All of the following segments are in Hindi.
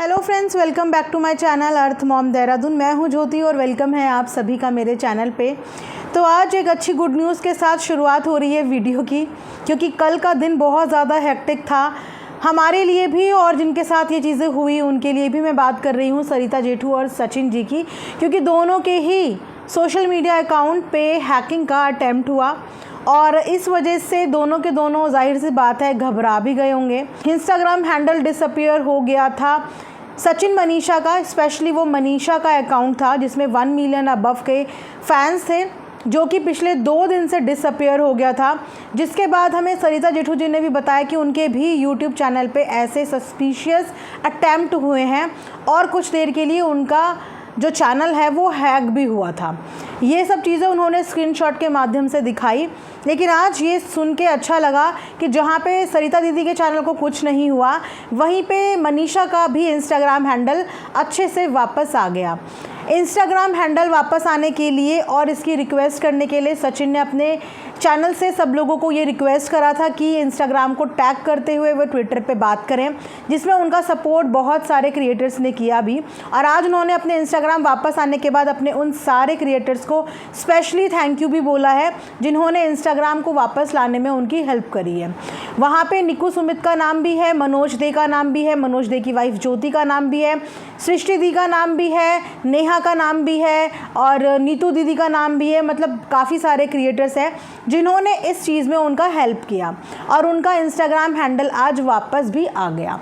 Hello friends, welcome back to my channel Earth Mom Dehradun. मैं हूं ज्योति और वेलकम है आप सभी का मेरे चैनल पे। तो आज एक अच्छी गुड न्यूज़ के साथ शुरुआत हो रही है वीडियो की, क्योंकि कल का दिन बहुत ज़्यादा हेक्टिक था हमारे लिए भी और जिनके साथ ये चीज़ें हुई उनके लिए भी। मैं बात कर रही हूँ सरिता जेठू और सचिन जी की, क्योंकि दोनों के ही सोशल मीडिया अकाउंट पे हैकिंग का अटैम्प्ट हुआ और इस वजह से दोनों के दोनों जाहिर सी बात है घबरा भी गए होंगे। इंस्टाग्राम हैंडल डिसअपीयर हो गया था सचिन मनीषा का, स्पेशली वो मनीषा का अकाउंट था जिसमें 1 मिलियन अबव के फैंस थे, जो कि पिछले 2 दिन से डिसअपीयर हो गया था। जिसके बाद हमें सरिता जेठू जी ने भी बताया कि उनके भी यूट्यूब चैनल पे ऐसे सस्पिशियस अटैम्प्ट हुए हैं और कुछ देर के लिए उनका जो चैनल है वो हैक भी हुआ था। ये सब चीज़ें उन्होंने स्क्रीनशॉट के माध्यम से दिखाई। लेकिन आज ये सुन के अच्छा लगा कि जहाँ पे सरिता दीदी के चैनल को कुछ नहीं हुआ, वहीं पे मनीषा का भी इंस्टाग्राम हैंडल अच्छे से वापस आ गया। इंस्टाग्राम हैंडल वापस आने के लिए और इसकी रिक्वेस्ट करने के लिए सचिन ने अपने चैनल से सब लोगों को ये रिक्वेस्ट करा था कि इंस्टाग्राम को टैग करते हुए वो ट्विटर पे बात करें, जिसमें उनका सपोर्ट बहुत सारे क्रिएटर्स ने किया भी। और आज उन्होंने अपने इंस्टाग्राम वापस आने के बाद अपने उन सारे क्रिएटर्स को स्पेशली थैंक यू भी बोला है जिन्होंने इंस्टाग्राम को वापस लाने में उनकी हेल्प करी है। वहाँ पे निकू सुमित का नाम भी है, मनोज दे का नाम भी है, मनोज दे की वाइफ ज्योति का नाम भी है, सृष्टि दी का नाम भी है, नेहा का नाम भी है और नीतू दीदी का नाम भी है। मतलब काफ़ी सारे क्रिएटर्स हैं जिन्होंने इस चीज़ में उनका हेल्प किया और उनका इंस्टाग्राम हैंडल आज वापस भी आ गया।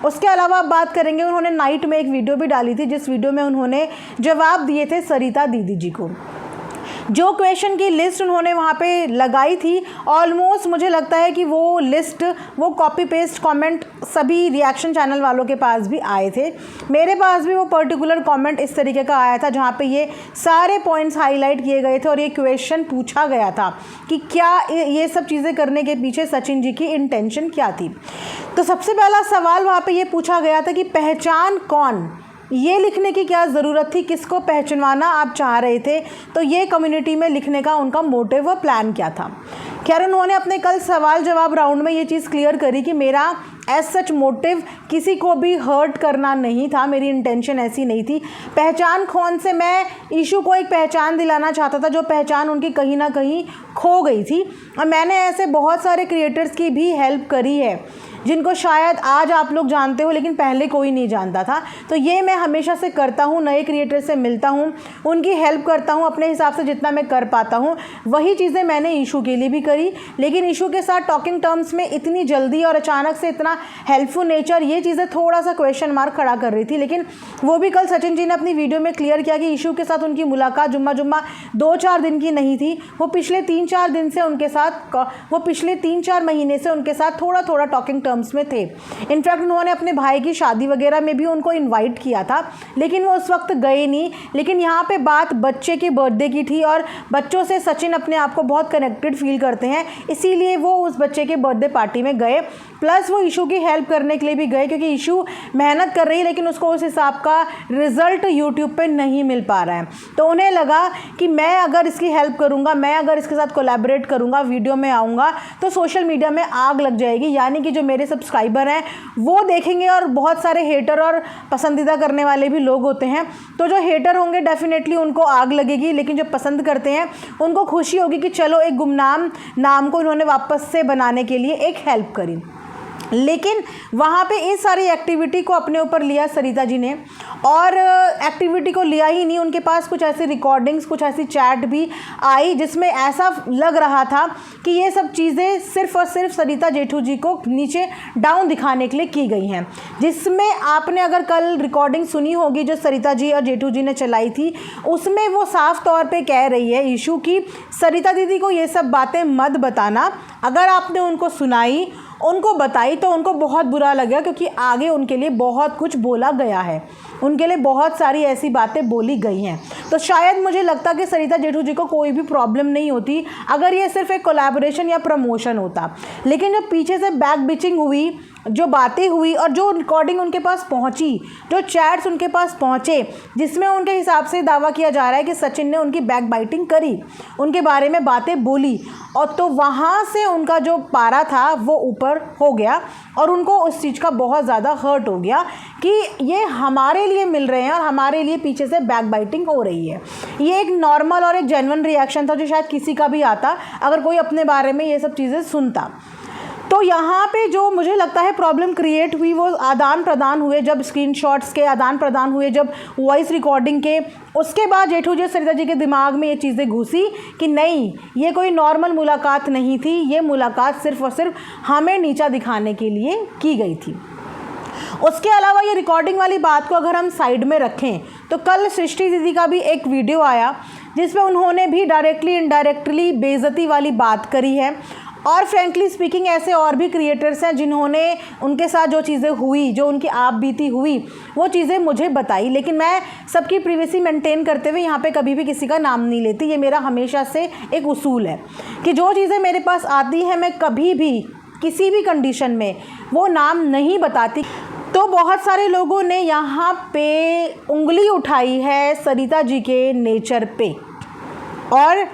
उसके अलावा आप बात करेंगे, उन्होंने नाइट में एक वीडियो भी डाली थी जिस वीडियो में उन्होंने जवाब दिए थे सरिता दीदी जी को। जो क्वेश्चन की लिस्ट उन्होंने वहाँ पे लगाई थी, ऑलमोस्ट मुझे लगता है कि वो लिस्ट, वो कॉपी पेस्ट कमेंट सभी रिएक्शन चैनल वालों के पास भी आए थे। मेरे पास भी वो पर्टिकुलर कमेंट इस तरीके का आया था जहाँ पे ये सारे पॉइंट्स हाईलाइट किए गए थे और ये क्वेश्चन पूछा गया था कि क्या ये सब चीज़ें करने के पीछे सचिन जी की इंटेंशन क्या थी। तो सबसे पहला सवाल वहाँ पर ये पूछा गया था कि पहचान कौन, ये लिखने की क्या ज़रूरत थी, किसको पहचानवाना आप चाह रहे थे, तो ये कम्युनिटी में लिखने का उनका मोटिव व प्लान क्या था। खैर उन्होंने अपने कल सवाल जवाब राउंड में ये चीज़ क्लियर करी कि मेरा एज सच मोटिव किसी को भी हर्ट करना नहीं था, मेरी इंटेंशन ऐसी नहीं थी। पहचान कौन से मैं इशू को एक पहचान दिलाना चाहता था जो पहचान उनकी कहीं ना कहीं खो गई थी। और मैंने ऐसे बहुत सारे क्रिएटर्स की भी हेल्प करी है जिनको शायद आज आप लोग जानते हो लेकिन पहले कोई नहीं जानता था। तो ये मैं हमेशा से करता हूँ, नए क्रिएटर से मिलता हूँ, उनकी हेल्प करता हूँ अपने हिसाब से जितना मैं कर पाता हूँ। वही चीज़ें मैंने इशू के लिए भी करी, लेकिन इशू के साथ टॉकिंग टर्म्स में इतनी जल्दी और अचानक से इतना हेल्पफुल नेचर, ये चीज़ें थोड़ा सा क्वेश्चन मार्क खड़ा कर रही थी। लेकिन वो भी कल सचिन जी ने अपनी वीडियो में क्लियर किया कि इशू के साथ उनकी मुलाकात जुम्मा 2-4 दिन की नहीं थी, वो पिछले 3-4 दिन से उनके साथ, वो पिछले 3-4 महीने से उनके साथ थोड़ा थोड़ा टॉकिंग टर्म्स में थे। इनफैक्ट उन्होंने अपने भाई की शादी वगैरह में भी उनको इनवाइट किया था, लेकिन वो उस वक्त गए नहीं। लेकिन यहाँ पे बात बच्चे के बर्थडे की थी और बच्चों से सचिन अपने आप को बहुत कनेक्टेड फील करते हैं, इसीलिए वो उस बच्चे के बर्थडे पार्टी में गए। प्लस वो इशू की हेल्प करने के लिए भी गए, क्योंकि इशू मेहनत कर रही है लेकिन उसको उस हिसाब का रिजल्ट यूट्यूब पे नहीं मिल पा रहा है। तो उन्हें लगा कि मैं अगर इसकी हेल्प करूँगा, मैं अगर इसके साथ कोलैबोरेट करूँगा, वीडियो में आऊँगा तो सोशल मीडिया में आग लग जाएगी, यानी कि जो मेरे सब्सक्राइबर हैं वो देखेंगे और बहुत सारे हेटर और पसंदीदा करने वाले भी लोग होते हैं। तो जो हेटर होंगे डेफिनेटली उनको आग लगेगी, लेकिन जो पसंद करते हैं उनको खुशी होगी कि चलो एक गुमनाम नाम को इन्होंने वापस से बनाने के लिए एक हेल्प करी। लेकिन वहाँ पे इस सारी एक्टिविटी को अपने ऊपर लिया सरिता जी ने, और एक्टिविटी को लिया ही नहीं, उनके पास कुछ ऐसी रिकॉर्डिंग्स, कुछ ऐसी चैट भी आई जिसमें ऐसा लग रहा था कि ये सब चीज़ें सिर्फ और सिर्फ सरिता जेठू जी को नीचे डाउन दिखाने के लिए की गई हैं। जिसमें आपने अगर कल रिकॉर्डिंग सुनी होगी जो सरिता जी और जेठू जी ने चलाई थी, उसमें वो साफ तौर पे कह रही है इशू की सरिता दीदी को ये सब बातें मत बताना। अगर आपने उनको सुनाई, उनको बताई तो उनको बहुत बुरा लगा, क्योंकि आगे उनके लिए बहुत कुछ बोला गया है, उनके लिए बहुत सारी ऐसी बातें बोली गई हैं। तो शायद मुझे लगता कि सरिता जेठू जी को कोई भी प्रॉब्लम नहीं होती अगर ये सिर्फ एक कोलैबोरेशन या प्रमोशन होता। लेकिन जब पीछे से बैक बिचिंग हुई जो बातें हुई और जो रिकॉर्डिंग उनके पास पहुंची, जो चैट्स उनके पास पहुंचे, जिसमें उनके हिसाब से दावा किया जा रहा है कि सचिन ने उनकी बैक बाइटिंग करी, उनके बारे में बातें बोली, और तो वहाँ से उनका जो पारा था वो ऊपर हो गया और उनको उस चीज़ का बहुत ज़्यादा हर्ट हो गया कि ये हमारे लिए मिल रहे हैं और हमारे लिए पीछे से बैक बाइटिंग हो रही है। ये एक नॉर्मल और एक जेन्युइन रिएक्शन था जो शायद किसी का भी आता अगर कोई अपने बारे में ये सब चीज़ें सुनता। तो यहाँ पे जो मुझे लगता है प्रॉब्लम क्रिएट हुई वो आदान प्रदान हुए, जब स्क्रीनशॉट्स के आदान प्रदान हुए, जब वॉइस रिकॉर्डिंग के, उसके बाद जेठू जी सरिता जी के दिमाग में ये चीज़ें घुसी कि नहीं, ये कोई नॉर्मल मुलाकात नहीं थी, ये मुलाकात सिर्फ और सिर्फ हमें नीचा दिखाने के लिए की गई थी। उसके अलावा ये रिकॉर्डिंग वाली बात को अगर हम साइड में रखें तो कल सृष्टि दीदी का भी एक वीडियो आया जिसमें उन्होंने भी डायरेक्टली इनडायरेक्टली बेइज्जती वाली बात करी है। और फ्रेंकली स्पीकिंग ऐसे और भी क्रिएटर्स हैं जिन्होंने उनके साथ जो चीज़ें हुई, जो उनकी आप बीती हुई, वो चीज़ें मुझे बताई, लेकिन मैं सबकी प्रिवेसी मेंटेन करते हुए यहाँ पे कभी भी किसी का नाम नहीं लेती। ये मेरा हमेशा से एक उसूल है कि जो चीज़ें मेरे पास आती हैं मैं कभी भी किसी भी कंडीशन में वो नाम नहीं बताती। तो बहुत सारे लोगों ने यहाँ पे उंगली उठाई है सरिता जी के नेचर पे, और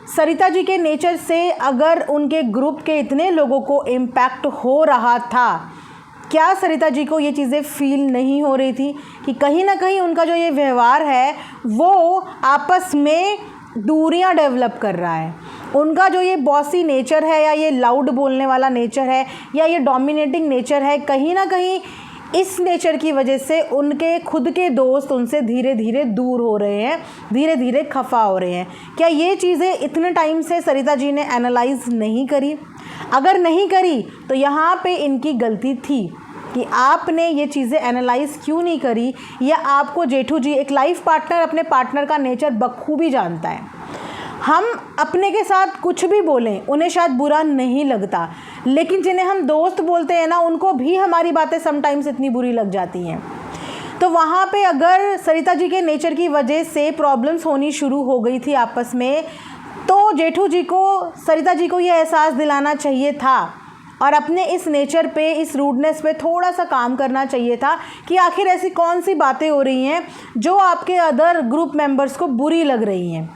सरिता जी के नेचर से अगर उनके ग्रुप के इतने लोगों को इम्पैक्ट हो रहा था, क्या सरिता जी को ये चीज़ें फील नहीं हो रही थी कि कहीं ना कहीं उनका जो ये व्यवहार है वो आपस में दूरियां डेवलप कर रहा है? उनका जो ये बॉसी नेचर है या ये लाउड बोलने वाला नेचर है या ये डोमिनेटिंग नेचर है, कहीं ना कहीं इस नेचर की वजह से उनके खुद के दोस्त उनसे धीरे धीरे दूर हो रहे हैं, धीरे धीरे खफा हो रहे हैं। क्या ये चीज़ें इतने टाइम से सरिता जी ने एनालाइज नहीं करी? अगर नहीं करी तो यहाँ पे इनकी गलती थी कि आपने ये चीज़ें एनालाइज क्यों नहीं करी, या आपको जेठू जी एक लाइफ पार्टनर अपने पार्टनर का नेचर बखूबी जानता है। हम अपने के साथ कुछ भी बोलें उन्हें शायद बुरा नहीं लगता, लेकिन जिन्हें हम दोस्त बोलते हैं ना, उनको भी हमारी बातें समटाइम्स इतनी बुरी लग जाती हैं। तो वहाँ पे अगर सरिता जी के नेचर की वजह से प्रॉब्लम्स होनी शुरू हो गई थी आपस में, तो जेठू जी को सरिता जी को ये एहसास दिलाना चाहिए था और अपने इस नेचर पे, इस रूडनेस पे थोड़ा सा काम करना चाहिए था कि आखिर ऐसी कौन सी बातें हो रही हैं जो आपके अदर ग्रुप मेंबर्स को बुरी लग रही हैं।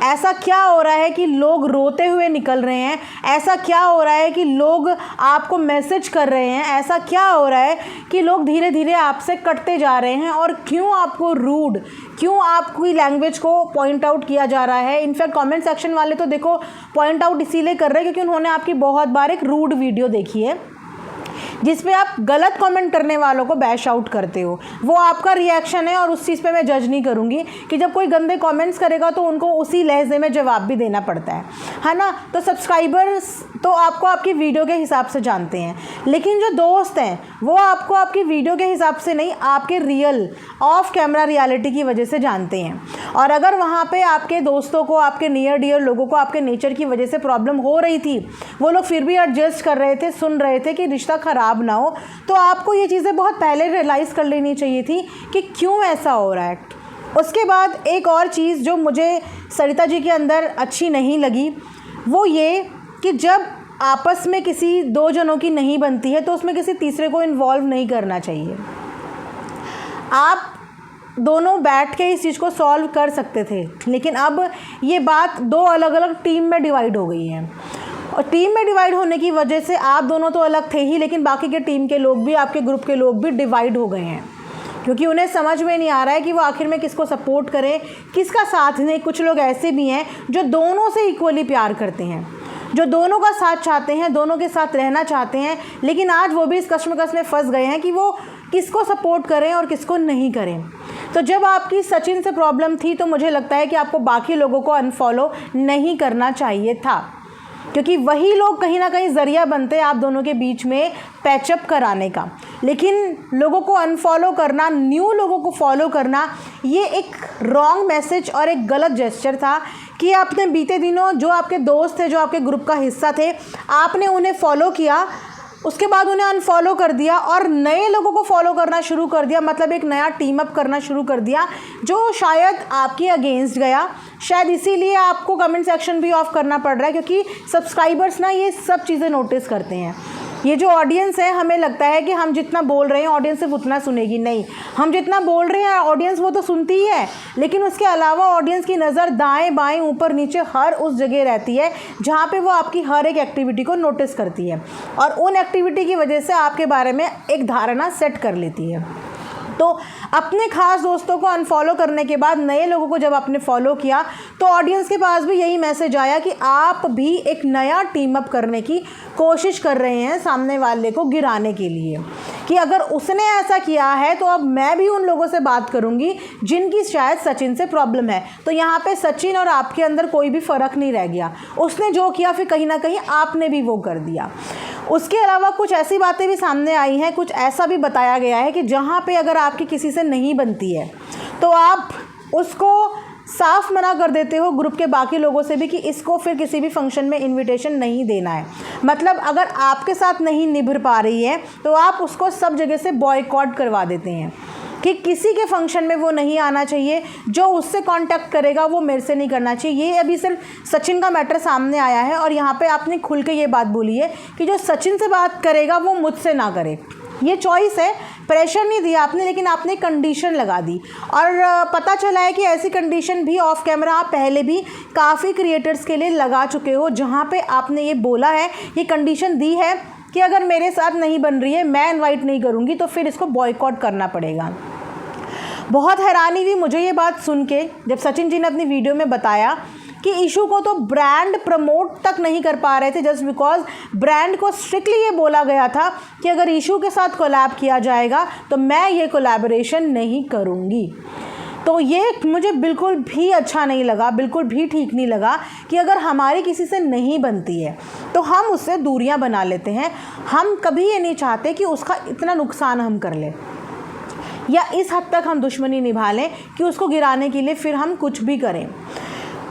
ऐसा क्या हो रहा है कि लोग रोते हुए निकल रहे हैं? ऐसा क्या हो रहा है कि लोग आपको मैसेज कर रहे हैं? ऐसा क्या हो रहा है कि लोग धीरे धीरे आपसे कटते जा रहे हैं? और क्यों आपको रूड, क्यों आपकी लैंग्वेज को पॉइंट आउट किया जा रहा है? इनफैक्ट कमेंट सेक्शन वाले तो देखो पॉइंट आउट इसीलिए कर रहे हैं क्योंकि उन्होंने आपकी बहुत बार एक रूड वीडियो देखी है जिसमें आप गलत कमेंट करने वालों को बैश आउट करते हो। वो आपका रिएक्शन है और उस चीज़ पे मैं जज नहीं करूँगी कि जब कोई गंदे कमेंट्स करेगा तो उनको उसी लहजे में जवाब भी देना पड़ता है ना। तो सब्सक्राइबर्स तो आपको आपकी वीडियो के हिसाब से जानते हैं, लेकिन जो दोस्त हैं वो आपको आपकी वीडियो के हिसाब से नहीं, आपके रियल ऑफ कैमरा रियलिटी की वजह से जानते हैं। और अगर वहाँ पे आपके दोस्तों को, आपके नियर डियर लोगों को आपके नेचर की वजह से प्रॉब्लम हो रही थी, वो लोग फिर भी एडजस्ट कर रहे थे, सुन रहे थे कि रिश्ता ख़राब ना हो, तो आपको ये चीज़ें बहुत पहले रियलाइज़ कर लेनी चाहिए थी कि क्यों ऐसा हो रहा है। उसके बाद एक और चीज़ जो मुझे सरिता जी के अंदर अच्छी नहीं लगी वो ये कि जब आपस में किसी दो जनों की नहीं बनती है तो उसमें किसी तीसरे को इन्वॉल्व नहीं करना चाहिए। आप दोनों बैठ के इस चीज़ को सॉल्व कर सकते थे, लेकिन अब ये बात दो अलग अलग टीम में डिवाइड हो गई है। और टीम में डिवाइड होने की वजह से आप दोनों तो अलग थे ही, लेकिन बाकी के टीम के लोग भी, आपके ग्रुप के लोग भी डिवाइड हो गए हैं क्योंकि उन्हें समझ में नहीं आ रहा है कि वो आखिर में किसको सपोर्ट करें, किसका साथ दें। कुछ लोग ऐसे भी हैं जो दोनों से इक्वली प्यार करते हैं, जो दोनों का साथ चाहते हैं, दोनों के साथ रहना चाहते हैं, लेकिन आज वो भी इस कश्मकश में फंस गए हैं कि वो किसको सपोर्ट करें और किसको नहीं करें। तो जब आपकी सचिन से प्रॉब्लम थी तो मुझे लगता है कि आपको बाकी लोगों को अनफॉलो नहीं करना चाहिए था, क्योंकि वही लोग कहीं ना कहीं ज़रिया बनते हैं आप दोनों के बीच में पैचअप कराने का। लेकिन लोगों को अनफॉलो करना, न्यू लोगों को फॉलो करना, ये एक रॉन्ग मैसेज और एक गलत जेस्चर था कि आपने बीते दिनों जो आपके दोस्त थे, जो आपके ग्रुप का हिस्सा थे, आपने उन्हें फॉलो किया, उसके बाद उन्हें अनफॉलो कर दिया और नए लोगों को फॉलो करना शुरू कर दिया। मतलब एक नया टीम अप करना शुरू कर दिया जो शायद आपके अगेंस्ट गया। शायद इसीलिए आपको कमेंट सेक्शन भी ऑफ करना पड़ रहा है, क्योंकि सब्सक्राइबर्स ना ये सब चीज़ें नोटिस करते हैं। ये जो ऑडियंस है, हमें लगता है कि हम जितना बोल रहे हैं ऑडियंस सिर्फ उतना सुनेगी, नहीं, हम जितना बोल रहे हैं ऑडियंस वो तो सुनती ही है, लेकिन उसके अलावा ऑडियंस की नज़र दाएं बाएं ऊपर नीचे हर उस जगह रहती है जहाँ पे वो आपकी हर एक एक्टिविटी को नोटिस करती है और उन एक्टिविटी की वजह से आपके बारे में एक धारणा सेट कर लेती है। तो अपने खास दोस्तों को अनफॉलो करने के बाद नए लोगों को जब आपने फॉलो किया तो ऑडियंस के पास भी यही मैसेज आया कि आप भी एक नया टीम अप करने की कोशिश कर रहे हैं सामने वाले को गिराने के लिए, कि अगर उसने ऐसा किया है तो अब मैं भी उन लोगों से बात करूंगी जिनकी शायद सचिन से प्रॉब्लम है। तो यहाँ पे सचिन और आपके अंदर कोई भी फ़र्क नहीं रह गया, उसने जो किया फिर कहीं ना कहीं आपने भी वो कर दिया। उसके अलावा कुछ ऐसी बातें भी सामने आई हैं, कुछ ऐसा भी बताया गया है कि जहाँ पे अगर आपकी किसी से नहीं बनती है तो आप उसको साफ मना कर देते हो ग्रुप के बाकी लोगों से भी कि इसको फिर किसी भी फंक्शन में इनविटेशन नहीं देना है। मतलब अगर आपके साथ नहीं निभर पा रही है तो आप उसको सब जगह से बॉयकॉट करवा देते हैं कि किसी के फंक्शन में वो नहीं आना चाहिए, जो उससे कांटेक्ट करेगा वो मेरे से नहीं करना चाहिए। ये अभी सिर्फ सचिन का मैटर सामने आया है और यहाँ पे आपने खुल के ये बात बोली है कि जो सचिन से बात करेगा वो मुझसे ना करे। ये चॉइस है, प्रेशर नहीं दिया आपने, लेकिन आपने कंडीशन लगा दी और पता चला है कि ऐसी कंडीशन भी ऑफ कैमरा आप पहले भी काफ़ी क्रिएटर्स के लिए लगा चुके हो, जहाँ पे आपने ये बोला है, ये कंडीशन दी है कि अगर मेरे साथ नहीं बन रही है, मैं इनवाइट नहीं करूँगी तो फिर इसको बॉयकॉट करना पड़ेगा। बहुत हैरानी हुई मुझे ये बात सुन के जब सचिन जी ने अपनी वीडियो में बताया कि इशू को तो ब्रांड प्रमोट तक नहीं कर पा रहे थे जस्ट बिकॉज ब्रांड को स्ट्रिक्टली ये बोला गया था कि अगर इशू के साथ कोलैब किया जाएगा तो मैं ये कोलैबोरेशन नहीं करूँगी। तो ये मुझे बिल्कुल भी अच्छा नहीं लगा, बिल्कुल भी ठीक नहीं लगा कि अगर हमारी किसी से नहीं बनती है तो हम उससे दूरियां बना लेते हैं। हम कभी ये नहीं चाहते कि उसका इतना नुकसान हम कर लें या इस हद तक हम दुश्मनी निभा लें कि उसको गिराने के लिए फिर हम कुछ भी करें।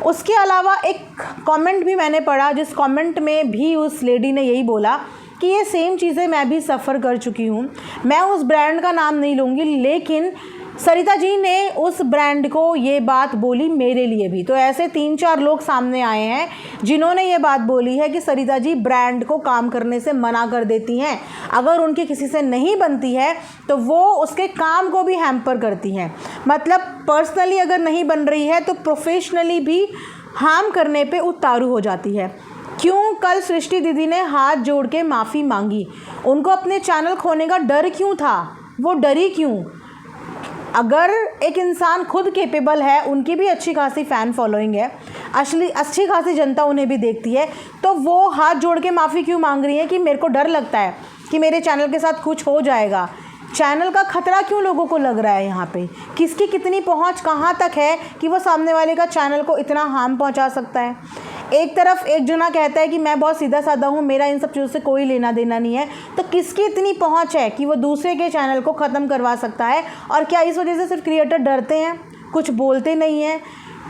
उसके अलावा एक कमेंट भी मैंने पढ़ा जिस कमेंट में भी उस लेडी ने यही बोला कि ये सेम चीज़ें मैं भी सफ़र कर चुकी हूँ। मैं उस ब्रांड का नाम नहीं लूँगी, लेकिन सरिता जी ने उस ब्रांड को ये बात बोली मेरे लिए भी। तो ऐसे 3-4 लोग सामने आए हैं जिन्होंने ये बात बोली है कि सरिता जी ब्रांड को काम करने से मना कर देती हैं, अगर उनकी किसी से नहीं बनती है तो वो उसके काम को भी हैम्पर करती हैं। मतलब पर्सनली अगर नहीं बन रही है तो प्रोफेशनली भी हार्म करने पे उतारू हो जाती है। क्यों कल सृष्टि दीदी ने हाथ जोड़ के माफ़ी मांगी? उनको अपने चैनल खोने का डर क्यों था? वो डरी क्यों? अगर एक इंसान खुद कैपेबल है, उनकी भी अच्छी खासी फ़ैन फॉलोइंग है, अच्छी खासी जनता उन्हें भी देखती है, तो वो हाथ जोड़ के माफ़ी क्यों मांग रही है कि मेरे को डर लगता है कि मेरे चैनल के साथ कुछ हो जाएगा? चैनल का खतरा क्यों लोगों को लग रहा है? यहाँ पे किसकी कितनी पहुँच कहाँ तक है कि वो सामने वाले का चैनल को इतना हार्म पहुँचा सकता है? एक तरफ एक जना कहता है कि मैं बहुत सीधा साधा हूँ, मेरा इन सब चीज़ों से कोई लेना देना नहीं है, तो किसकी इतनी पहुँच है कि वो दूसरे के चैनल को ख़त्म करवा सकता है? और क्या इस वजह से सिर्फ क्रिएटर डरते हैं, कुछ बोलते नहीं हैं?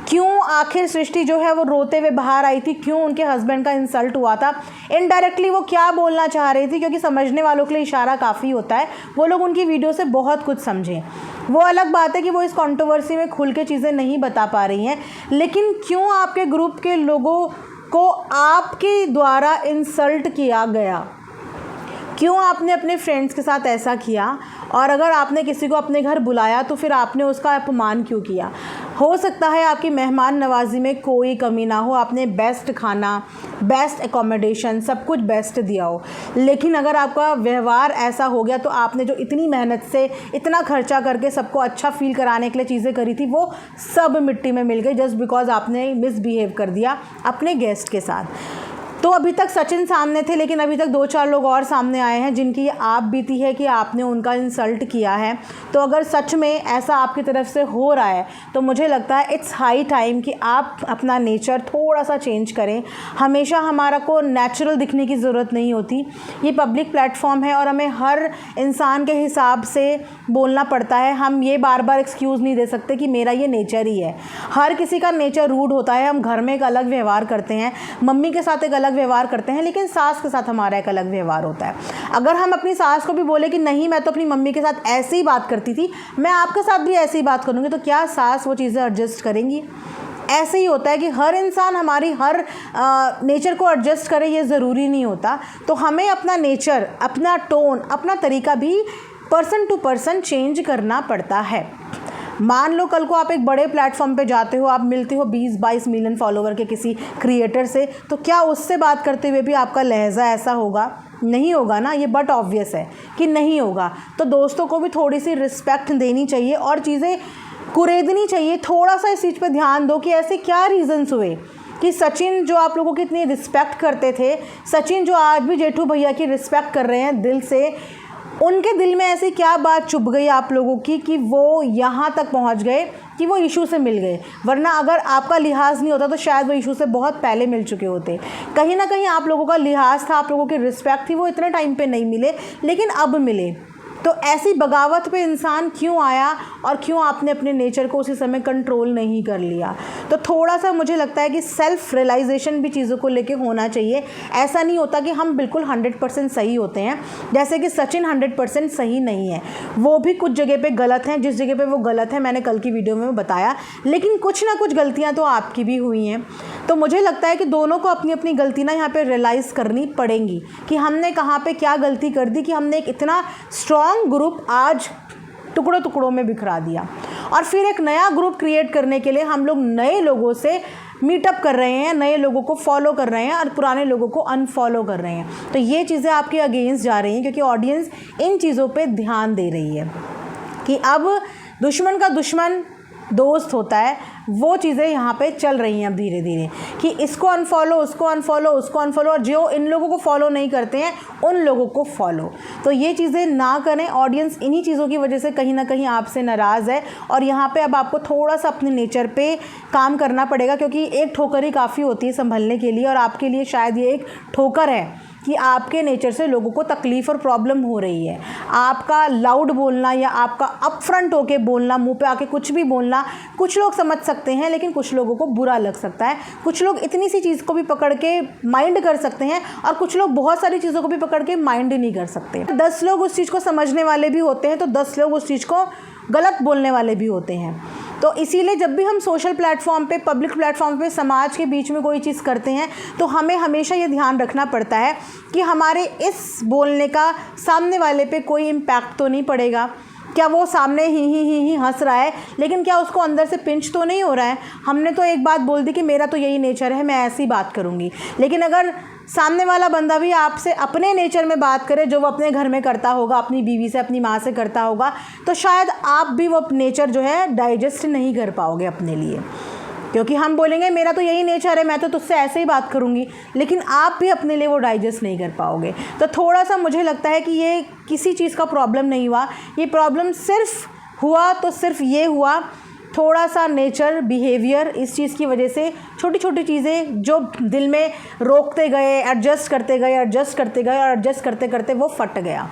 क्यों आखिर सृष्टि जो है वो रोते हुए बाहर आई थी? क्यों उनके हस्बैंड का इंसल्ट हुआ था? इनडायरेक्टली वो क्या बोलना चाह रही थी? क्योंकि समझने वालों के लिए इशारा काफ़ी होता है, वो लोग उनकी वीडियो से बहुत कुछ समझें। वो अलग बात है कि वो इस कंट्रोवर्सी में खुल के चीज़ें नहीं बता पा रही हैं, लेकिन क्यों आपके ग्रुप के लोगों को आपके द्वारा इंसल्ट किया गया? क्यों आपने अपने फ्रेंड्स के साथ ऐसा किया? और अगर आपने किसी को अपने घर बुलाया तो फिर आपने उसका अपमान क्यों किया? हो सकता है आपकी मेहमान नवाजी में कोई कमी ना हो, आपने बेस्ट खाना, बेस्ट एकोमोडेशन, सब कुछ बेस्ट दिया हो, लेकिन अगर आपका व्यवहार ऐसा हो गया तो आपने जो इतनी मेहनत से इतना खर्चा करके सबको अच्छा फील कराने के लिए चीज़ें करी थी वो सब मिट्टी में मिल गई जस्ट बिकॉज आपने मिसबिहेव कर दिया अपने गेस्ट के साथ। तो अभी तक सचिन सामने थे, लेकिन अभी तक 2-4 लोग और सामने आए हैं जिनकी आप बीती है कि आपने उनका इंसल्ट किया है। तो अगर सच में ऐसा आपकी तरफ से हो रहा है तो मुझे लगता है इट्स हाई टाइम कि आप अपना नेचर थोड़ा सा चेंज करें। हमेशा हमारा को नेचुरल दिखने की ज़रूरत नहीं होती। ये पब्लिक प्लेटफॉर्म है और हमें हर इंसान के हिसाब से बोलना पड़ता है। हम ये बार बार एक्सक्यूज़ नहीं दे सकते कि मेरा ये नेचर ही है। हर किसी का नेचर रूड होता है। हम घर में एक अलग व्यवहार करते हैं, मम्मी के साथ एक अलग व्यवहार करते हैं, लेकिन सास के साथ हमारा एक अलग व्यवहार होता है। अगर हम अपनी सास को भी बोले कि नहीं मैं तो अपनी मम्मी के साथ ऐसे ही बात करती थी, मैं आपके साथ भी ऐसे ही बात करूँगी, तो क्या सास वो चीज़ें एडजस्ट करेंगी? ऐसे ही होता है कि हर इंसान हमारी हर नेचर को एडजस्ट करे, ये ज़रूरी नहीं होता। तो हमें अपना नेचर, अपना टोन, अपना तरीका भी पर्सन टू पर्सन चेंज करना पड़ता है। मान लो कल को आप एक बड़े प्लेटफॉर्म पे जाते हो, आप मिलते हो 20-22 मिलियन फॉलोवर के किसी क्रिएटर से, तो क्या उससे बात करते हुए भी आपका लहजा ऐसा होगा? नहीं होगा ना, ये बट ऑब्वियस है कि नहीं होगा। तो दोस्तों को भी थोड़ी सी रिस्पेक्ट देनी चाहिए और चीज़ें कुरेदनी चाहिए। थोड़ा सा इस चीज़ पे ध्यान दो कि ऐसे क्या रीज़न्स हुए कि सचिन जो आप लोगों की इतनी रिस्पेक्ट करते थे, सचिन जो आज भी जेठू भैया की रिस्पेक्ट कर रहे हैं दिल से, उनके दिल में ऐसी क्या बात चुभ गई आप लोगों की कि वो यहाँ तक पहुँच गए कि वो इशू से मिल गए? वरना अगर आपका लिहाज नहीं होता तो शायद वो इशू से बहुत पहले मिल चुके होते। कहीं ना कहीं आप लोगों का लिहाज था, आप लोगों की रिस्पेक्ट थी, वो इतने टाइम पे नहीं मिले, लेकिन अब मिले। तो ऐसी बगावत पे इंसान क्यों आया और क्यों आपने अपने नेचर को उसी समय कंट्रोल नहीं कर लिया? तो थोड़ा सा मुझे लगता है कि सेल्फ रियलाइजेशन भी चीज़ों को लेके होना चाहिए। ऐसा नहीं होता कि हम बिल्कुल 100% सही होते हैं, जैसे कि सचिन 100% सही नहीं है, वो भी कुछ जगह पे गलत हैं। जिस जगह पे वो गलत है मैंने कल की वीडियो में बताया, लेकिन कुछ ना कुछ गलतियाँ तो आपकी भी हुई हैं। तो मुझे लगता है कि दोनों को अपनी अपनी गलती ना यहाँ पर रियलाइज़ करनी पड़ेंगी कि हमने कहाँ पर क्या गलती कर दी कि हमने एक इतना स्ट्रॉन्ग ग्रुप आज टुकड़ों टुकड़ों में बिखरा दिया। और फिर एक नया ग्रुप क्रिएट करने के लिए हम लोग नए लोगों से मीटअप कर रहे हैं, नए लोगों को फॉलो कर रहे हैं और पुराने लोगों को अनफॉलो कर रहे हैं। तो ये चीज़ें आपके अगेंस्ट जा रही हैं क्योंकि ऑडियंस इन चीज़ों पे ध्यान दे रही है कि अब दुश्मन का दुश्मन दोस्त होता है। वो चीज़ें यहाँ पे चल रही हैं अब धीरे धीरे कि इसको अनफॉलो, उसको अनफॉलो, उसको अनफॉलो, और जो इन लोगों को फॉलो नहीं करते हैं उन लोगों को फॉलो। तो ये चीज़ें ना करें। ऑडियंस इन्हीं चीज़ों की वजह से कहीं ना कहीं आपसे नाराज़ है और यहाँ पे अब आपको थोड़ा सा अपने नेचर पे काम करना पड़ेगा, क्योंकि एक ठोकर ही काफ़ी होती है संभलने के लिए। और आपके लिए शायद ये एक ठोकर है कि आपके नेचर से लोगों को तकलीफ़ और प्रॉब्लम हो रही है। आपका लाउड बोलना या आपका अपफ्रंट होके बोलना, मुंह पे आके कुछ भी बोलना, कुछ लोग समझ सकते हैं लेकिन कुछ लोगों को बुरा लग सकता है। कुछ लोग इतनी सी चीज़ को भी पकड़ के माइंड कर सकते हैं और कुछ लोग बहुत सारी चीज़ों को भी पकड़ के माइंड नहीं कर सकते। 10 लोग उस चीज़ को समझने वाले भी होते हैं तो 10 लोग उस चीज़ को गलत बोलने वाले भी होते हैं। तो इसीलिए जब भी हम सोशल प्लेटफॉर्म पे, पब्लिक प्लेटफॉर्म पे समाज के बीच में कोई चीज़ करते हैं तो हमें हमेशा ये ध्यान रखना पड़ता है कि हमारे इस बोलने का सामने वाले पे कोई इम्पैक्ट तो नहीं पड़ेगा। क्या वो सामने ही हंस रहा है लेकिन क्या उसको अंदर से पिंच तो नहीं हो रहा है? हमने तो एक बात बोल दी कि मेरा तो यही नेचर है, मैं ऐसी बात करूँगी, लेकिन अगर सामने वाला बंदा भी आपसे अपने नेचर में बात करे जो वो अपने घर में करता होगा, अपनी बीवी से, अपनी माँ से करता होगा, तो शायद आप भी वो नेचर जो है डाइजेस्ट नहीं कर पाओगे अपने लिए। क्योंकि हम बोलेंगे मेरा तो यही नेचर है, मैं तो तुझसे ऐसे ही बात करूँगी, लेकिन आप भी अपने लिए वो डाइजेस्ट नहीं कर पाओगे। तो थोड़ा सा मुझे लगता है कि ये किसी चीज़ का प्रॉब्लम नहीं हुआ, ये प्रॉब्लम सिर्फ हुआ तो सिर्फ ये हुआ थोड़ा सा नेचर, बिहेवियर, इस चीज़ की वजह से छोटी छोटी चीज़ें जो दिल में रोकते गए, एडजस्ट करते गए और एडजस्ट करते करते वो फट गया।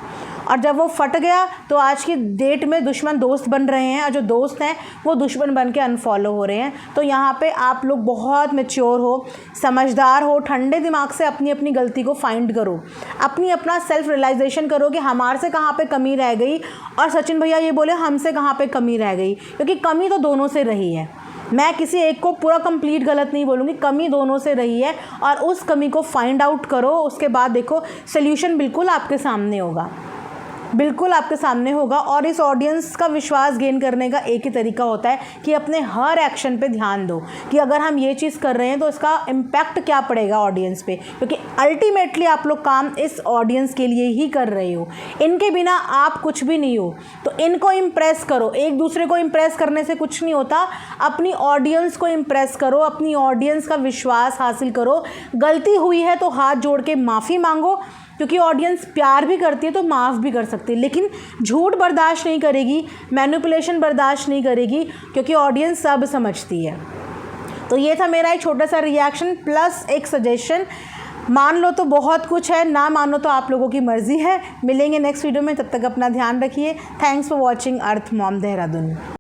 और जब वो फट गया तो आज की डेट में दुश्मन दोस्त बन रहे हैं और जो दोस्त हैं वो दुश्मन बन के अनफॉलो हो रहे हैं। तो यहाँ पे आप लोग बहुत मैच्योर हो, समझदार हो, ठंडे दिमाग से अपनी अपनी गलती को फाइंड करो, अपना सेल्फ रियलाइजेशन करो कि हमारे से कहाँ पे कमी रह गई। और सचिन भैया ये बोले हमसे कहाँ पे कमी रह गई, क्योंकि कमी तो दोनों से रही है। मैं किसी एक को पूरा कंप्लीट गलत नहीं बोलूँगी, कमी दोनों से रही है और उस कमी को फाइंड आउट करो। उसके बाद देखो सोल्यूशन बिल्कुल आपके सामने होगा, बिल्कुल आपके सामने होगा। और इस ऑडियंस का विश्वास गेन करने का एक ही तरीका होता है कि अपने हर एक्शन पे ध्यान दो कि अगर हम ये चीज़ कर रहे हैं तो इसका इम्पैक्ट क्या पड़ेगा ऑडियंस पे, क्योंकि अल्टीमेटली आप लोग काम इस ऑडियंस के लिए ही कर रहे हो। इनके बिना आप कुछ भी नहीं हो, तो इनको इम्प्रेस करो। एक दूसरे को इम्प्रेस करने से कुछ नहीं होता, अपनी ऑडियंस को इम्प्रेस करो, अपनी ऑडियंस का विश्वास हासिल करो। गलती हुई है तो हाथ जोड़ के माफ़ी मांगो, क्योंकि ऑडियंस प्यार भी करती है तो माफ़ भी कर सकती है, लेकिन झूठ बर्दाश्त नहीं करेगी, मैनिपुलेशन बर्दाश्त नहीं करेगी, क्योंकि ऑडियंस सब समझती है। तो ये था मेरा एक छोटा सा रिएक्शन प्लस एक सजेशन। मान लो तो बहुत कुछ है, ना मानो तो आप लोगों की मर्ज़ी है। मिलेंगे नेक्स्ट वीडियो में, तब तक अपना ध्यान रखिए। Thanks for watching earth Mom Dehradun.